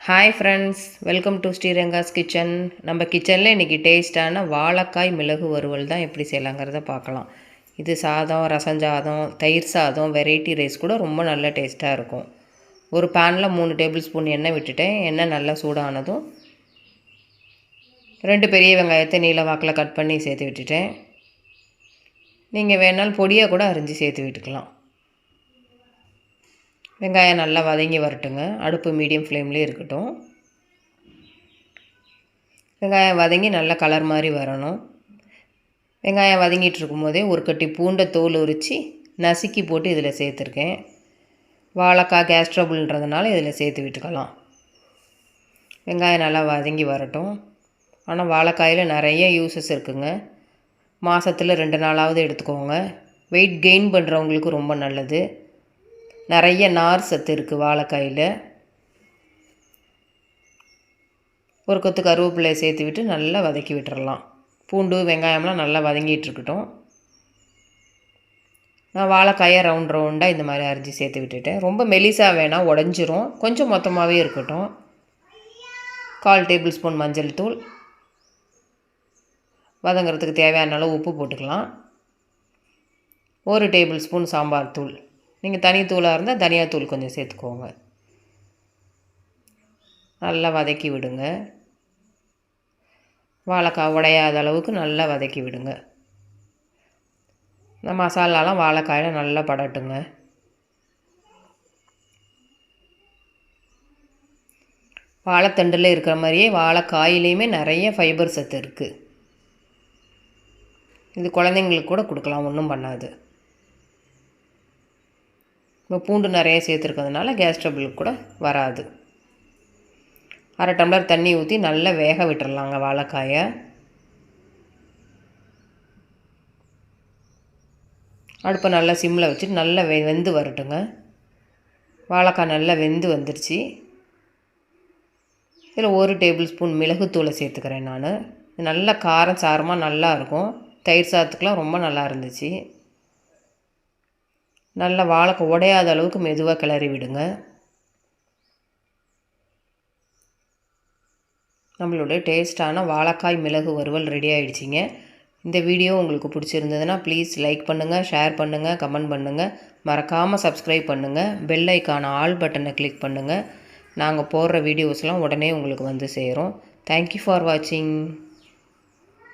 Hi friends, welcome to Sriranga's kitchen. நம்ம கிச்சனில் இன்றைக்கி டேஸ்ட்டான வாழைக்காய் மிளகு வறுவல் தான் எப்படி செய்யலாங்கிறத பார்க்கலாம். இது சாதம், ரசஞ்சாதம், தயிர் சாதம், வெரைட்டி ரைஸ் கூட ரொம்ப நல்ல டேஸ்ட்டாக இருக்கும். ஒரு பேனில் 3 டேபிள் ஸ்பூன் எண்ணெய் விட்டுட்டேன். எண்ணெய் நல்லா சூடானதும் 2 பெரிய வெங்காயத்தை நீல வாக்கில் கட் பண்ணி சேர்த்து விட்டுட்டேன். நீங்கள் வேணாலும் பொடியாக கூட அரிஞ்சு சேர்த்து விட்டுக்கலாம். வெங்காயம் நல்லா வதங்கி வரட்டுங்க. அடுப்பு மீடியம் ஃப்ளேம்லேயே இருக்கட்டும். வெங்காயம் வதங்கி நல்லா கலர் மாதிரி வரணும். வெங்காயம் வதங்கிட்டு இருக்கும்போதே ஒரு கட்டி பூண்டை தோல் உரித்து நசுக்கி போட்டு இதில் சேர்த்துருக்கேன். வாழைக்காய் கேஸ் ட்ரபுள்ன்றதுனால இதில் சேர்த்து விட்டுக்கலாம். வெங்காயம் நல்லா வதங்கி வரட்டும். ஆனால் வாழைக்காயில் நிறைய யூஸஸ் இருக்குங்க. மாதத்தில் 2 நாளாவது எடுத்துக்கோங்க. வெயிட் கெயின் பண்ணுறவங்களுக்கு ரொம்ப நல்லது. நிறைய நார் சத்து இருக்குது வாழைக்காயில். ஒரு கொத்து கருவேப்பிலையை சேர்த்து விட்டு நல்லா வதக்கி விட்டுறலாம். பூண்டு வெங்காயம்லாம் நல்லா வதங்கிட்டு இருக்கட்டும். நான் வாழைக்காயை ரவுண்டாக இந்த மாதிரி அரிஞ்சு சேர்த்து விட்டுட்டேன். ரொம்ப மெலிசாக வேணாம், உடஞ்சிரும். கொஞ்சம் மொத்தமாகவே இருக்கட்டும். 1/4 டேபிள் ஸ்பூன் மஞ்சள் தூள், வதங்கிறதுக்கு தேவையான அளவு உப்பு போட்டுக்கலாம். 1 டேபிள் ஸ்பூன் சாம்பார் தூள். நீங்கள் தனித்தூளாக இருந்தால் தனியாத்தூள் கொஞ்சம் சேர்த்துக்கோங்க. நல்லா வதக்கி விடுங்க. வாழைக்காய் உடையாத அளவுக்கு நல்லா வதக்கி விடுங்க. இந்த மசாலாலாம் வாழைக்காயில் நல்லா படட்டுங்க. வாழைத்தண்டில் இருக்கிற மாதிரியே வாழைக்காயிலையுமே நிறைய ஃபைபர் சத்து இருக்குது. இது குழந்தைங்களுக்கு கூட கொடுக்கலாம், ஒன்றும் பண்ணாது. இப்போ பூண்டு நிறைய சேர்த்துருக்கிறதுனால கேஸ் ட்ரபிளுக்கு கூட வராது. 1/2 டம்ளர் தண்ணி ஊற்றி நல்லா வேக விட்டுறலாங்க வாழைக்காயை. அடுப்பை நல்லா சிம்மில் வச்சுட்டு நல்லா வெந்து வரட்டுங்க. வாழைக்காய் நல்லா வெந்து வந்துருச்சு. இதில் 1 டேபிள் ஸ்பூன் மிளகுத்தூளை சேர்த்துக்கிறேன் நான். நல்லா காரம் சாரமாக நல்லாயிருக்கும். தயிர் சாதத்துக்கெலாம் ரொம்ப நல்லா இருந்துச்சு. நல்லா வாழைக்காய் உடையாத அளவுக்கு மெதுவாக கிளறி விடுங்க. நம்மளுடைய டேஸ்ட்டான வாழைக்காய் மிளகு வறுவல் ரெடி ஆகிடுச்சிங்க. இந்த வீடியோ உங்களுக்கு பிடிச்சிருந்ததுன்னா ப்ளீஸ் லைக் பண்ணுங்கள், ஷேர் பண்ணுங்கள், கமெண்ட் பண்ணுங்கள். மறக்காமல் சப்ஸ்கிரைப் பண்ணுங்கள். பெல் ஐக்கான ஆல் பட்டனை கிளிக் பண்ணுங்கள். நாங்கள் போடுற வீடியோஸ்லாம் உடனே உங்களுக்கு வந்து சேரும். தேங்க்யூ ஃபார் வாட்சிங்.